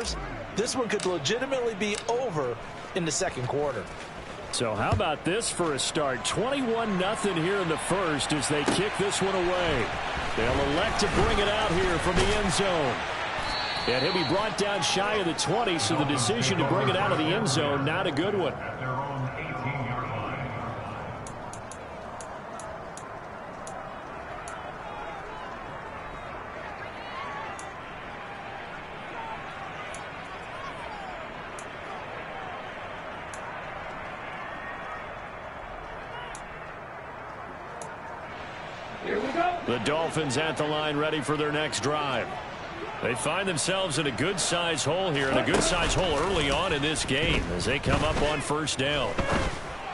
scores, this one could legitimately be over in the second quarter. So how about this for a start? 21-0 here in the first as they kick this one away. They'll elect to bring it out here from the end zone. And he'll be brought down shy of the 20, so the decision to bring it out of the end zone, not a good one. The Dolphins at the line ready for their next drive. They find themselves in a good-sized hole here, and a good-sized hole early on in this game as they come up on first down.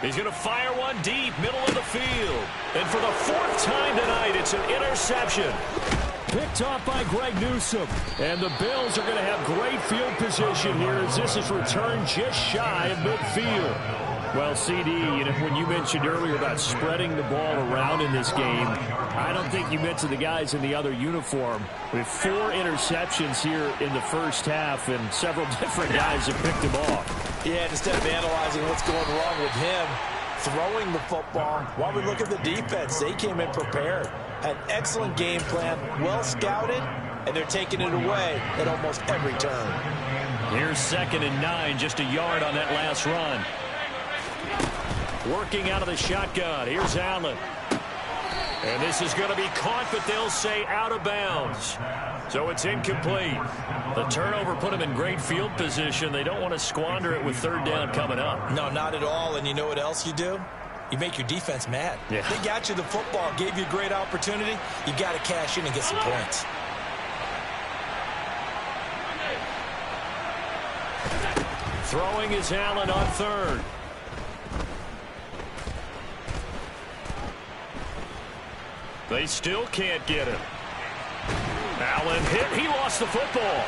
He's going to fire one deep, middle of the field. And for the fourth time tonight, it's an interception. Picked off by Greg Newsome. And the Bills are going to have great field position here as this is returned just shy of midfield. Well, CD, when you mentioned earlier about spreading the ball around in this game, I don't think you mentioned the guys in the other uniform. We have 4 interceptions here in the first half, and several different guys have picked them off. Yeah, instead of analyzing what's going wrong with him, throwing the football, while we look at the defense, they came in prepared. Had excellent game plan, well scouted, and they're taking it away at almost every turn. Here's 2nd and 9, just a yard on that last run. Working out of the shotgun. Here's Allen. And this is going to be caught, but they'll say out of bounds. So it's incomplete. The turnover put them in great field position. They don't want to squander it with 3rd down coming up. No, not at all. And you know what else you do? You make your defense mad. Yeah. They got you the football, gave you a great opportunity. You got to cash in and get some points. Throwing is Allen on 3rd. They still can't get him. Allen hit. He lost the football.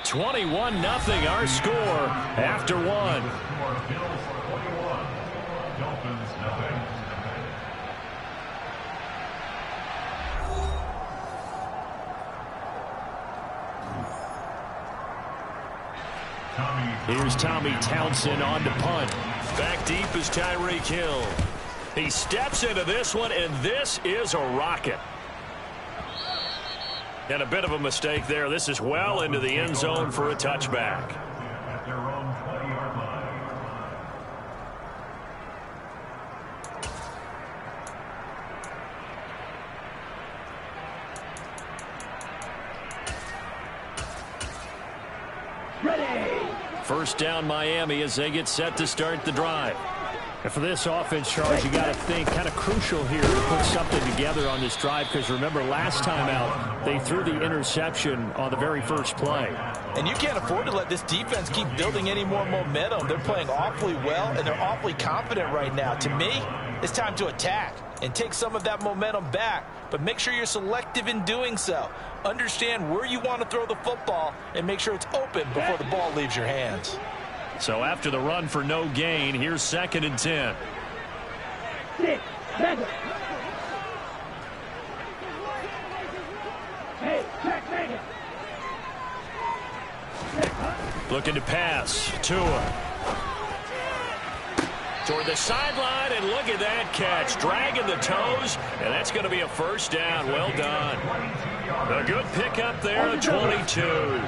21-0 our score after 1. Here's Tommy Townsend on to punt. Back deep is Tyreek Hill. He steps into this one, and this is a rocket. And a bit of a mistake there. This is well into the end zone for a touchback. At their own 20-yard line. First down Miami as they get set to start the drive. And for this offense, Charles, you got to think kind of crucial here to put something together on this drive, because remember last time out they threw the interception on the very first play. And you can't afford to let this defense keep building any more momentum. They're playing awfully well, and they're awfully confident right now. To me, it's time to attack and take some of that momentum back, but make sure you're selective in doing so. Understand where you want to throw the football and make sure it's open before the ball leaves your hands. So after the run for no gain, here's 2nd and 10. Looking to pass. Tua. Toward the sideline, and look at that catch. Dragging the toes, and that's going to be a first down. Well done. A good pickup there at 22.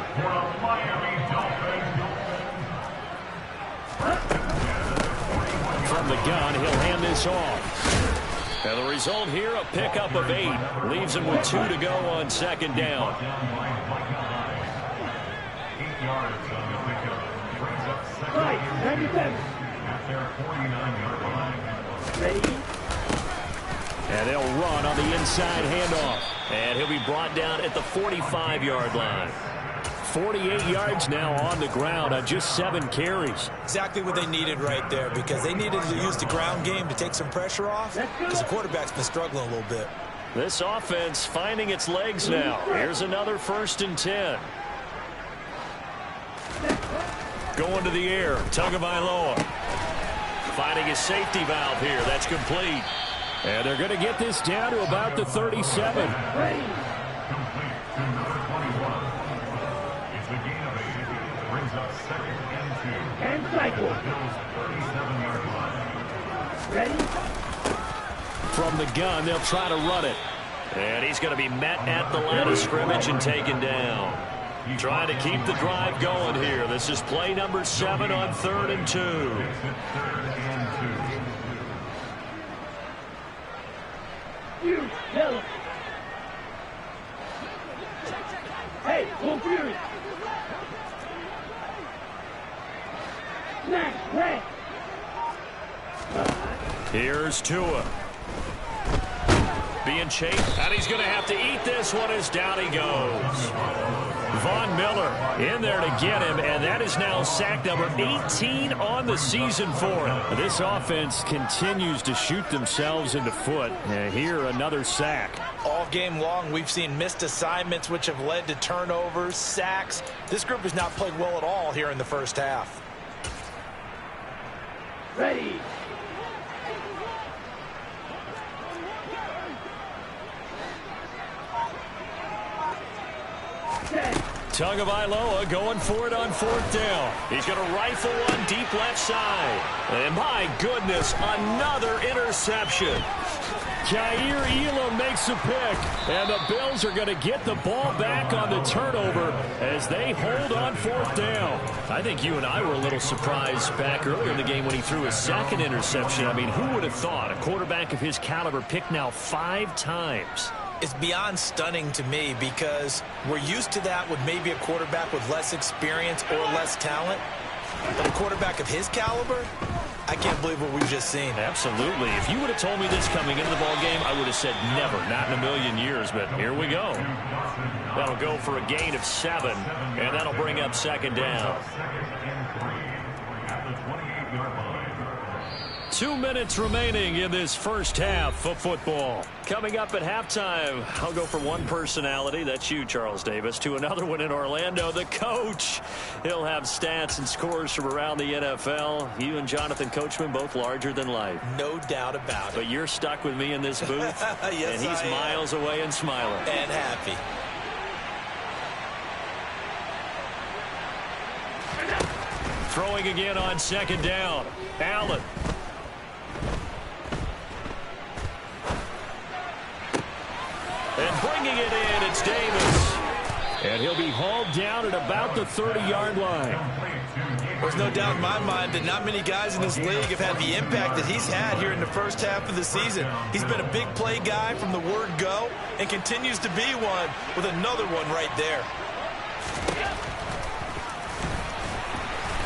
From the gun, he'll hand this off. And the result here, a pickup of 8. Leaves him with 2 to go on 2nd down. 8 yards on the pickup. Brings up 2nd at their 49-yard line. And they'll run on the inside handoff. And he'll be brought down at the 45-yard line. 48 yards now on the ground on just 7 carries. Exactly what they needed right there, because they needed to use the ground game to take some pressure off, because the quarterback's been struggling a little bit. This offense finding its legs now. Here's another 1st and 10. Going to the air. Tagovailoa finding his safety valve here. That's complete. And they're going to get this down to about the 37. to number 21. It's a gain of 8. Brings up 2nd and 2. And cycle. Bills 37-yard line. Ready? From the gun, they'll try to run it. And he's going to be met at the line of scrimmage and taken down. Trying to keep the drive going here. This is play number 7 on 3rd and 2. 3rd and 2. You tell him. Hey, go Fury. Smash, play. Here's Tua. Being chased, and he's going to have to eat this one as down he goes. Von Miller in there to get him, and that is now sack number 18 on the season for him. This offense continues to shoot themselves in the foot. And here, another sack. All game long, we've seen missed assignments, which have led to turnovers, sacks. This group has not played well at all here in the first half. Ready. Tagovailoa going for it on 4th down. He's going to rifle one deep left side. And my goodness, another interception. Kaiir Elam makes a pick. And the Bills are going to get the ball back on the turnover as they hold on 4th down. I think you and I were a little surprised back earlier in the game when he threw his 2nd interception. I mean, who would have thought a quarterback of his caliber picked now 5 times? It's beyond stunning to me because we're used to that with maybe a quarterback with less experience or less talent. But a quarterback of his caliber, I can't believe what we've just seen. Absolutely. If you would have told me this coming into the ball game, I would have said never, not in a million years. But here we go. That'll go for a gain of 7, and that'll bring up 2nd down. 2 minutes remaining in this first half of football. Coming up at halftime, I'll go from one personality, that's you, Charles Davis, to another one in Orlando, the coach. He'll have stats and scores from around the NFL. You and Jonathan Coachman, both larger than life. No doubt about it. But you're stuck with me in this booth, yes, and he's miles away and smiling. And happy. Throwing again on 2nd down. Allen. And bringing it in, it's Davis. And he'll be hauled down at about the 30-yard line. There's no doubt in my mind that not many guys in this league have had the impact that he's had here in the first half of the season. He's been a big play guy from the word go and continues to be one with another one right there.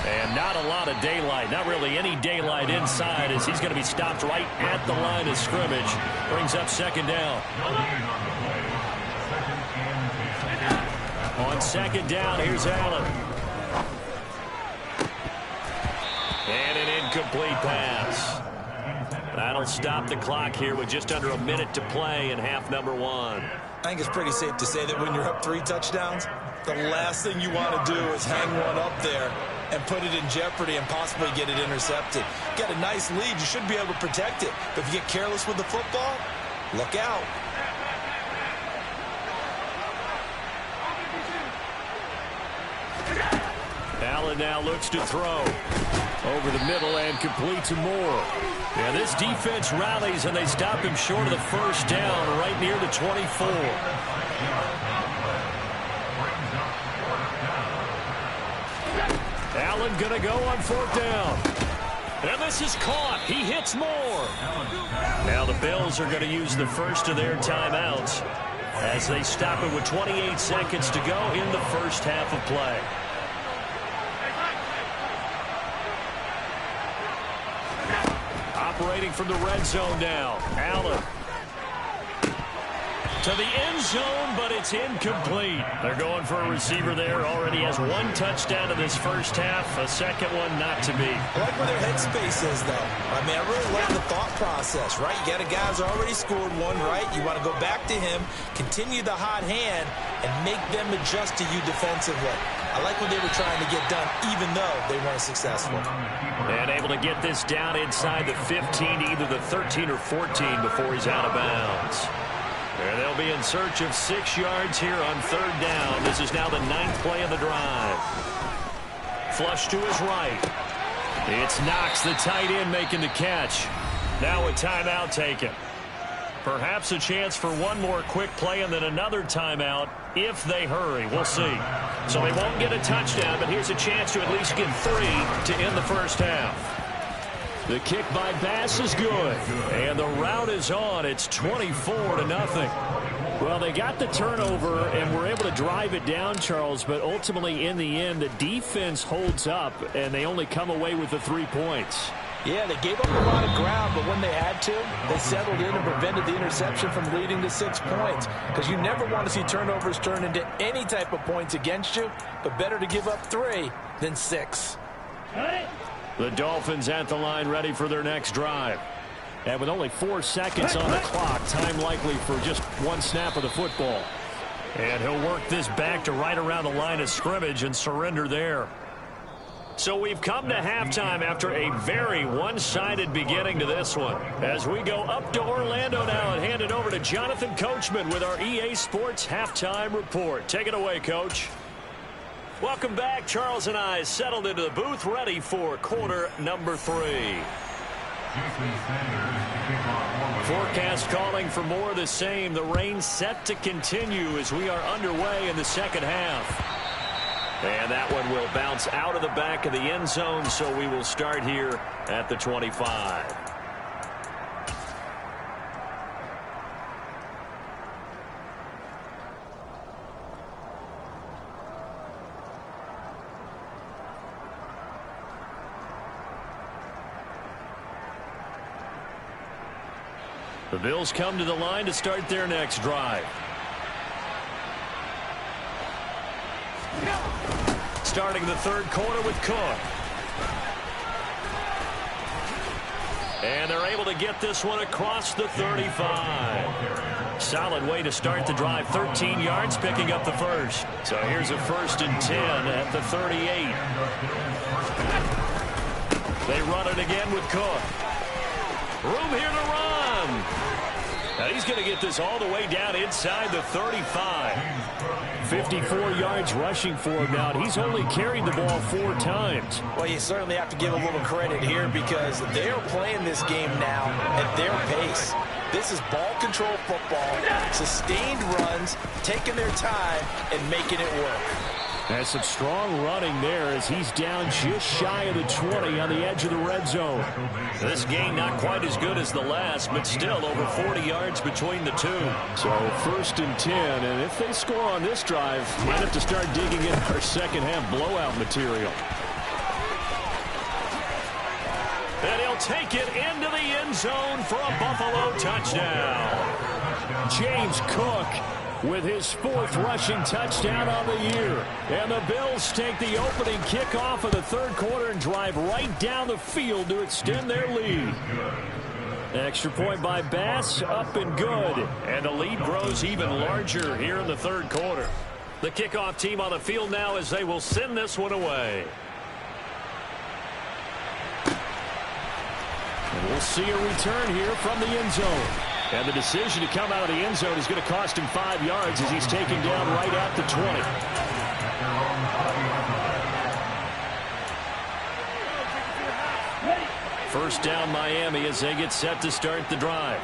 And not a lot of daylight, not really any daylight inside as he's going to be stopped right at the line of scrimmage. Brings up 2nd down. On 2nd down, here's Allen. And an incomplete pass. That'll stop the clock here with just under a minute to play in half number 1. I think it's pretty safe to say that when you're up 3 touchdowns, the last thing you want to do is hang one up there and put it in jeopardy and possibly get it intercepted. Got a nice lead, you should be able to protect it. But if you get careless with the football, look out. Allen now looks to throw. Over the middle and complete to Moore. Yeah, this defense rallies and they stop him short of the first down right near the 24. Allen going to go on 4th down. And this is caught. He hits Moore. Now the Bills are going to use the first of their timeouts as they stop it with 28 seconds to go in the first half of play. Operating from the red zone now. Allen. To the end zone, but it's incomplete. They're going for a receiver there. Already has 1 touchdown in this first half. A second one not to be. I like where their headspace is, though. I mean, I really like the thought process, right? You got a guy who's already scored 1, right? You want to go back to him, continue the hot hand, and make them adjust to you defensively. I like what they were trying to get done, even though they weren't successful. And able to get this down inside the 15 to either the 13 or 14 before he's out of bounds. And they'll be in search of 6 yards here on 3rd down. This is now the 9th play of the drive. Flush to his right. It's Knox, the tight end, making the catch. Now a timeout taken. Perhaps a chance for one more quick play and then another timeout if they hurry. We'll see. So they won't get a touchdown, but here's a chance to at least get 3 to end the first half. The kick by Bass is good. And the route is on. It's 24-0. Well, they got the turnover and were able to drive it down, Charles, but ultimately in the end, the defense holds up, and they only come away with the 3 points. Yeah, they gave up a lot of ground, but when they had to, they settled in and prevented the interception from leading to 6 points. Because you never want to see turnovers turn into any type of points against you, but better to give up 3 than 6. The Dolphins at the line ready for their next drive. And with only 4 seconds on the clock, time likely for just 1 snap of the football. And he'll work this back to right around the line of scrimmage and surrender there. So we've come to halftime after a very one-sided beginning to this one. As we go up to Orlando now and hand it over to Jonathan Coachman with our EA Sports Halftime Report. Take it away, Coach. Welcome back. Charles and I settled into the booth ready for quarter number 3. Forecast calling for more of the same. The rain set to continue as we are underway in the second half. And that one will bounce out of the back of the end zone, so we will start here at the 25. The Bills come to the line to start their next drive. Starting the 3rd quarter with Cook. And they're able to get this one across the 35. Solid way to start the drive. 13 yards, picking up the first. So here's a 1st and 10 at the 38. They run it again with Cook. Room here to run. Now he's going to get this all the way down inside the 35. 54 yards rushing for him now. He's only carried the ball 4 times. Well, you certainly have to give a little credit here because they're playing this game now at their pace. This is ball control football, sustained runs, taking their time and making it work. There's some strong running there as he's down just shy of the 20 on the edge of the red zone. This game not quite as good as the last, but still over 40 yards between the two. So 1st and 10, and if they score on this drive, might have to start digging in our second half blowout material. And he'll take it into the end zone for a Buffalo touchdown. James Cook with his 4th rushing touchdown on the year. And the Bills take the opening kickoff of the 3rd quarter and drive right down the field to extend their lead. Extra point by Bass, up and good. And the lead grows even larger here in the 3rd quarter. The kickoff team on the field now as they will send this one away. And we'll see a return here from the end zone. And the decision to come out of the end zone is going to cost him 5 yards as he's taken down right at the 20. First down Miami as they get set to start the drive.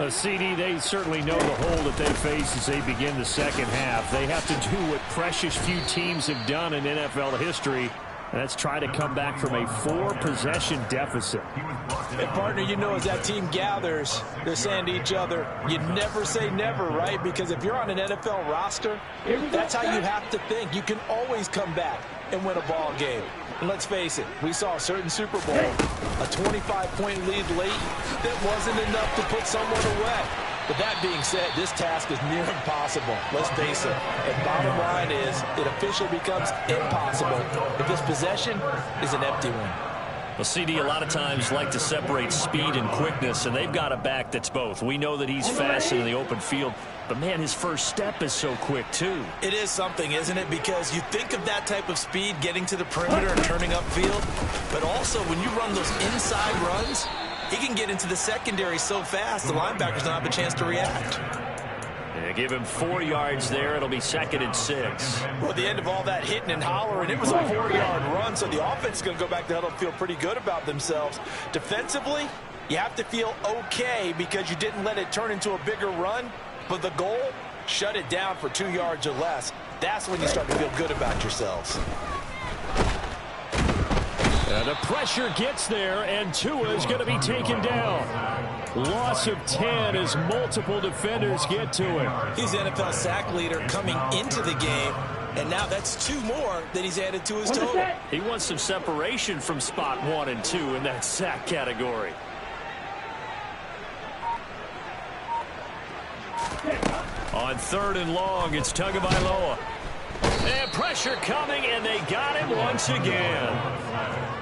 CD, they certainly know the hole that they face as they begin the second half. They have to do what precious few teams have done in NFL history. Let's try to come back from a 4-possession deficit. And, partner, you know, as that team gathers, they're saying to each other, you never say never, right? Because if you're on an NFL roster, that's how you have to think. You can always come back and win a ball game. And let's face it, we saw a certain Super Bowl, a 25-point lead late that wasn't enough to put someone away. But that being said, this task is near impossible. Let's face it. And bottom line is, it officially becomes impossible if this possession is an empty one. Well, CD, a lot of times like to separate speed and quickness, and they've got a back that's both. We know that he's fast in the open field, but, man, his first step is so quick, too. It is something, isn't it? Because you think of that type of speed getting to the perimeter and turning upfield, but also when you run those inside runs, he can get into the secondary so fast the linebackers don't have a chance to react. give him 4 yards there. It'll be 2nd and 6. Well, at the end of all that hitting and hollering, it was a 4-yard run, so the offense is going to go back to huddle and feel pretty good about themselves. Defensively, you have to feel okay because you didn't let it turn into a bigger run, but the goal, shut it down for 2 yards or less. That's when you start to feel good about yourselves. And the pressure gets there, and Tua is going to be taken down. Loss of 10 as multiple defenders get to him. He's the NFL sack leader coming into the game, and now that's 2 more that he's added to his total. He wants some separation from spot 1 and 2 in that sack category. On 3rd and long, it's Tagovailoa. And pressure coming, and they got him once again.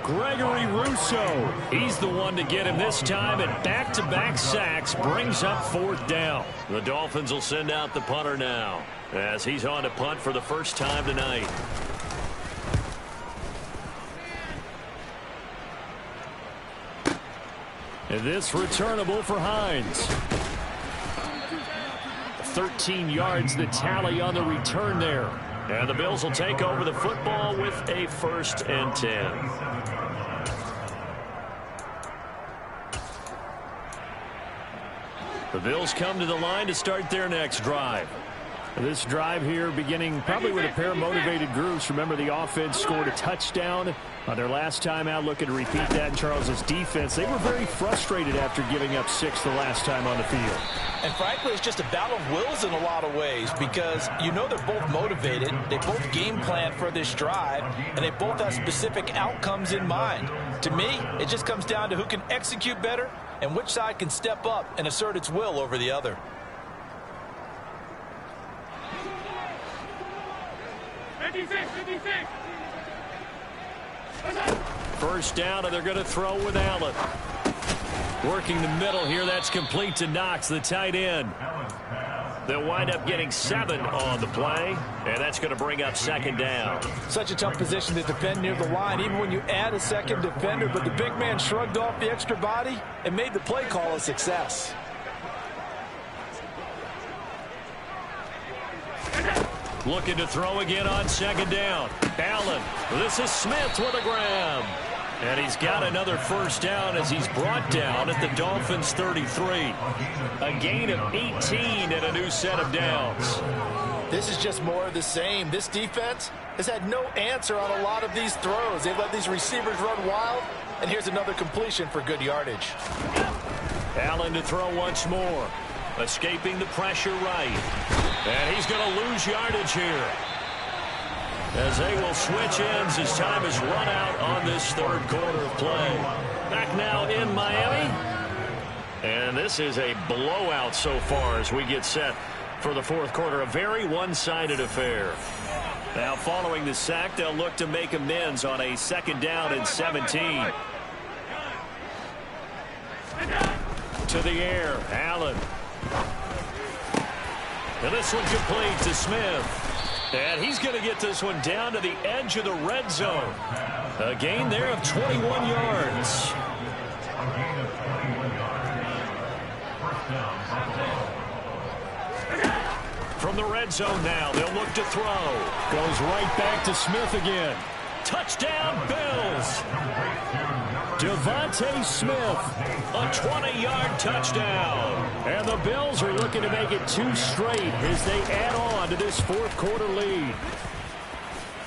Gregory Rousseau, he's the one to get him this time, and back-to-back sacks brings up 4th down. The Dolphins will send out the punter now as he's on to punt for the first time tonight. And this returnable for Hines. 13 yards the tally on the return there. And the Bills will take over the football with a 1st and 10. The Bills come to the line to start their next drive. This drive here beginning probably with a pair of motivated groups. Remember, the offense scored a touchdown on their last time out. Looking to repeat that in Charles's defense. They were very frustrated after giving up 6 the last time on the field. And frankly, it's just a battle of wills in a lot of ways because you know they're both motivated. They both game plan for this drive, and they both have specific outcomes in mind. To me, it just comes down to who can execute better and which side can step up and assert its will over the other. First down, and they're going to throw with Allen. Working the middle here, that's complete to Knox, the tight end. They'll wind up getting 7 on the play, and that's going to bring up 2nd down. Such a tough position to defend near the line, even when you add a second defender, but the big man shrugged off the extra body and made the play call a success. Looking to throw again on 2nd down. Allen, this is Smith with a grab. And he's got another first down as he's brought down at the Dolphins' 33. A gain of 18 and a new set of downs. This is just more of the same. This defense has had no answer on a lot of these throws. They've let these receivers run wild, and here's another completion for good yardage. Allen to throw once more. Escaping the pressure right. And he's going to lose yardage here, as they will switch ends as time is run out on this 3rd quarter of play. Back now in Miami. And this is a blowout so far as we get set for the 4th quarter. A very one-sided affair. Now following the sack, they'll look to make amends on a 2nd down and 17. To the air, Allen. And this one complete to Smith. And he's going to get this one down to the edge of the red zone. A gain there of 21 yards. From the red zone now, they'll look to throw. Goes right back to Smith again. Touchdown, Bills. Devontae Smith, a 20-yard touchdown. And the Bills are looking to make it 2 straight as they add on to this 4th quarter lead.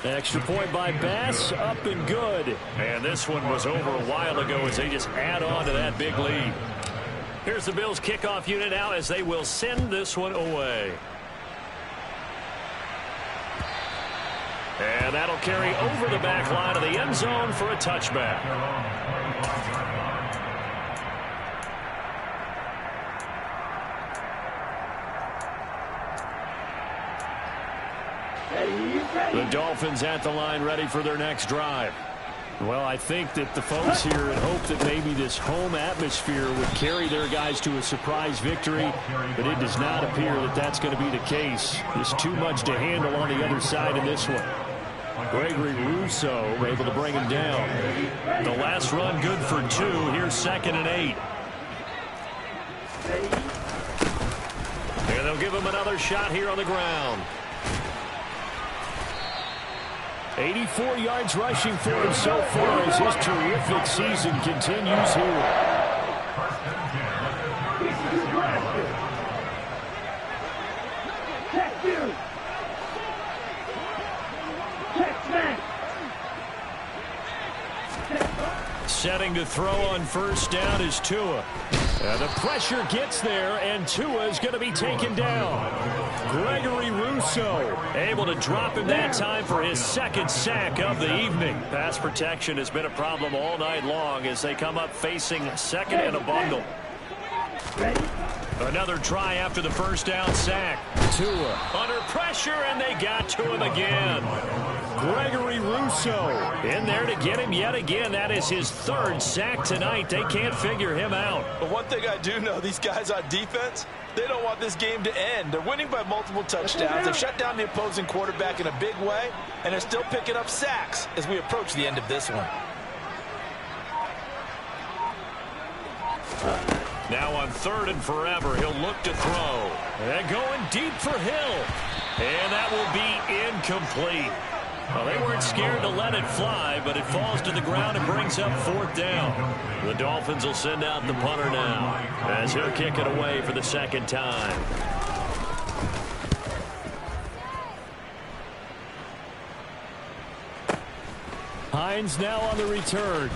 Extra point by Bass, up and good. And this one was over a while ago as they just add on to that big lead. Here's the Bills kickoff unit now as they will send this one away. And that'll carry over the back line of the end zone for a touchback. The Dolphins at the line ready for their next drive. Well, I think that the folks here had hoped that maybe this home atmosphere would carry their guys to a surprise victory, but it does not appear that that's going to be the case. There's too much to handle on the other side in this one. Gregory Rousseau able to bring him down. The last run good for 2. Here's 2nd and 8. And they'll give him another shot here on the ground. 84 yards rushing for him so far as his terrific season continues here. Check you. Check smack. Setting to throw on first down is Tua. The pressure gets there, and Tua is going to be taken down. Gregory Rousseau Able to drop him that time for his second sack of the evening. Pass protection has been a problem all night long as they come up facing second and a bundle. Ready? Another try after the first down sack. Tua Under pressure, and they got to him again. Gregory Rousseau in there to get him yet again. That is his third sack tonight. They can't figure him out. But one thing I do know, these guys on defense, they don't want this game to end. They're winning by multiple touchdowns. They've shut down the opposing quarterback in a big way, and they're still picking up sacks as we approach the end of this one. Now on third and forever, he'll look to throw. And going deep for Hill. And that will be incomplete. Well, they weren't scared to let it fly, but it falls to the ground and brings up fourth down. The Dolphins will send out the punter now as he'll kick it away for the second time. Hines now on the return.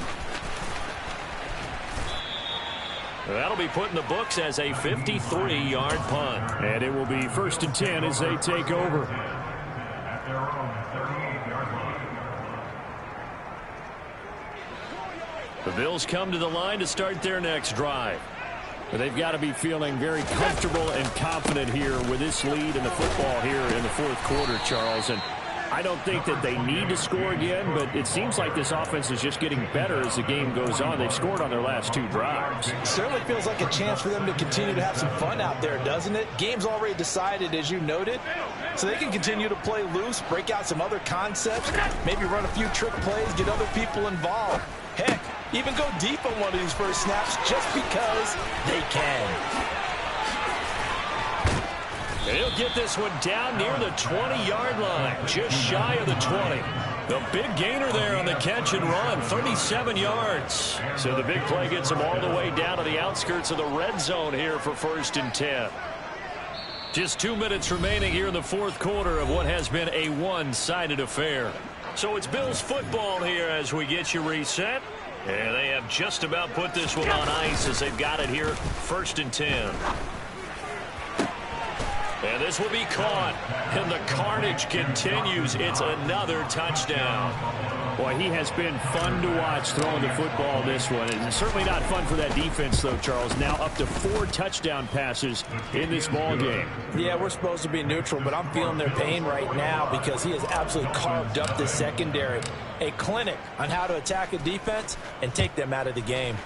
That'll be put in the books as a 53-yard punt. And it will be 1st and 10 as they take over. At their own 38-yard line. The Bills come to the line to start their next drive. But they've got to be feeling very comfortable and confident here with this lead in the football here in the fourth quarter, Charles. And I don't think that they need to score again, but it seems like this offense is just getting better as the game goes on. They've scored on their last two drives. Certainly feels like a chance for them to continue to have some fun out there, doesn't it? Game's already decided, as you noted, so they can continue to play loose, break out some other concepts, maybe run a few trick plays, get other people involved. Heck, even go deep on one of these first snaps just because they can. He'll get this one down near the 20-yard line, just shy of the 20. The big gainer there on the catch and run, 37 yards. So the big play gets him all the way down to the outskirts of the red zone here for 1st and 10. Just 2 minutes remaining here in the fourth quarter of what has been a one-sided affair. So it's Bills football here as we get you reset. And they have just about put this one on ice as they've got it here, 1st and 10. And this will be caught, and the carnage continues. It's another touchdown. Boy, he has been fun to watch throwing the football this one. It's certainly not fun for that defense, though, Charles. Now up to 4 touchdown passes in this ball game. Yeah, we're supposed to be neutral, but I'm feeling their pain right now because he has absolutely carved up the secondary. A clinic on how to attack a defense and take them out of the game.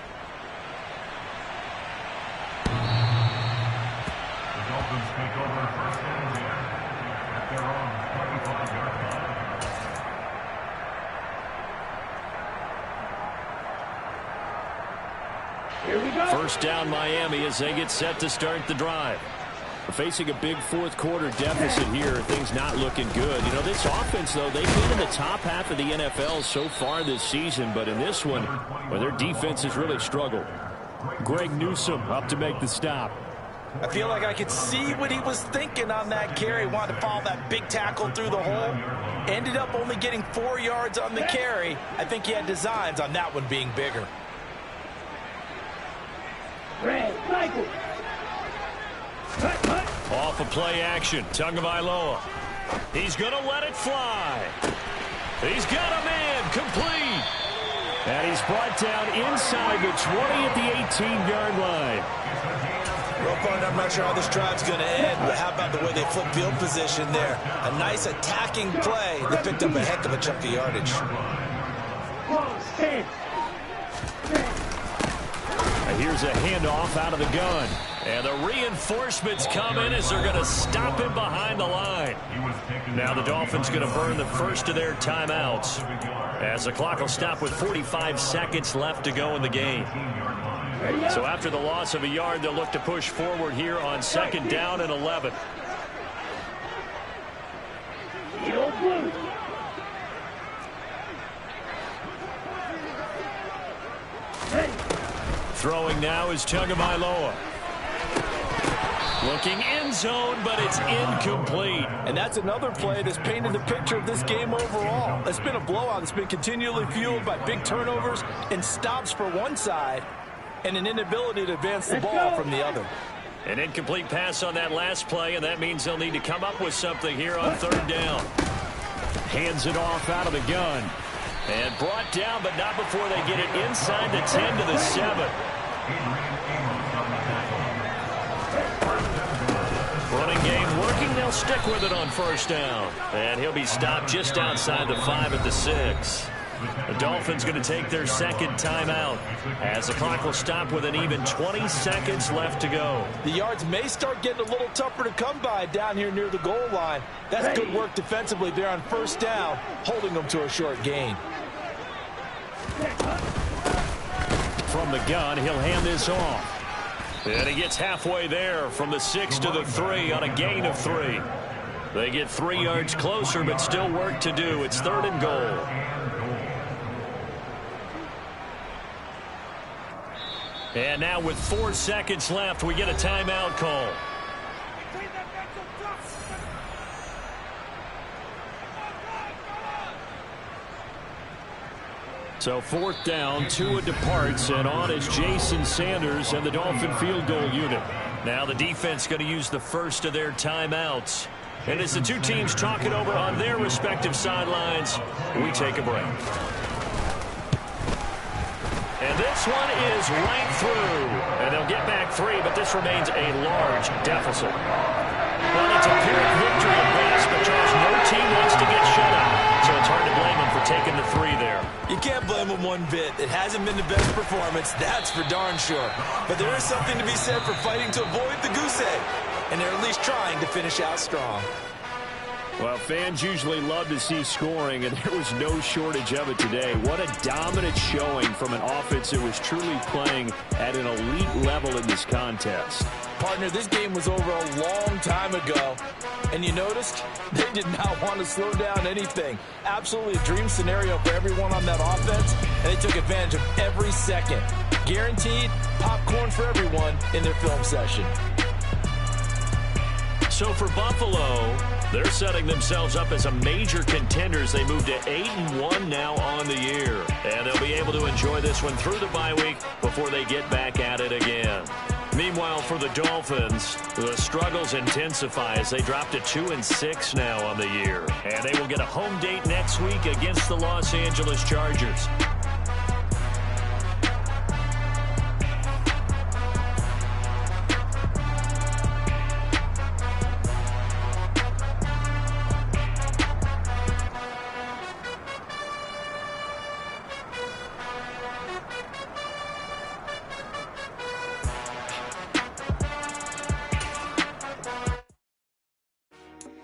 Dolphins take over 1st and 10 at their own 25-yard line. Here we go. First down Miami as they get set to start the drive. Facing a big fourth quarter deficit here, things not looking good. You know, this offense, though, they've been in the top half of the NFL so far this season, but in this one, well, their defense has really struggled. Greg Newsome up to make the stop. I feel like I could see what he was thinking on that carry. Wanted to follow that big tackle through the hole. Ended up only getting 4 yards on the carry. I think he had designs on that one being bigger. Red, Michael. Cut. Off of play action, Tagovailoa. He's going to let it fly. He's got a man complete. And he's brought down inside the 20 at the 18-yard line. Real fun. I'm not sure how this drive's going to end, but how about the way they flip field position there? A nice attacking play. They picked up a heck of a chunk of yardage. Here's a handoff out of the gun. And the reinforcements come in as they're going to stop him behind the line. Now the Dolphins going to burn the first of their timeouts as the clock will stop with 45 seconds left to go in the game. So after the loss of a yard, they'll look to push forward here on 2nd down and 11. Yellow blue. Ready. Throwing now is Tagovailoa. Looking end zone, but it's incomplete. And that's another play that's painted the picture of this game overall. It's been a blowout that's been continually fueled by big turnovers and stops for one side and an inability to advance the ball from the other. An incomplete pass on that last play, and that means they'll need to come up with something here on 3rd down. Hands it off out of the gun. And brought down, but not before they get it inside the 10 to the 7. Running game working. They'll stick with it on 1st down. And he'll be stopped just outside the 5 at the 6. The Dolphins going to take their 2nd timeout as the clock will stop with an even 20 seconds left to go. The yards may start getting a little tougher to come by down here near the goal line. That's good work defensively there on 1st down, holding them to a short gain. From the gun, he'll hand this off. And he gets halfway there from the 6 to the 3 on a gain of 3. They get 3 yards closer, but still work to do. It's 3rd and goal. And now with 4 seconds left, we get a timeout call. So 4th down, Tua departs, and on is Jason Sanders and the Dolphin field goal unit. Now the defense going to use the first of their timeouts. And as the two teams talk it over on their respective sidelines, we take a break. And this one is right through. And they'll get back 3, but this remains a large deficit. Well, it's a Pyrrhic victory at best, but Charles, no team wants to get shut out. So it's hard to blame them for taking the 3 there. You can't blame them one bit. It hasn't been the best performance, that's for darn sure. But there is something to be said for fighting to avoid the goose egg. And they're at least trying to finish out strong. Well, fans usually love to see scoring, and there was no shortage of it today. What a dominant showing from an offense that was truly playing at an elite level in this contest. Partner, this game was over a long time ago, and you noticed they did not want to slow down anything. Absolutely a dream scenario for everyone on that offense, and they took advantage of every second. Guaranteed popcorn for everyone in their film session. So for Buffalo, they're setting themselves up as a major contender as they move to 8-1 now on the year. And they'll be able to enjoy this one through the bye week before they get back at it again. Meanwhile, for the Dolphins, the struggles intensify as they drop to 2-6 now on the year. And they will get a home date next week against the Los Angeles Chargers.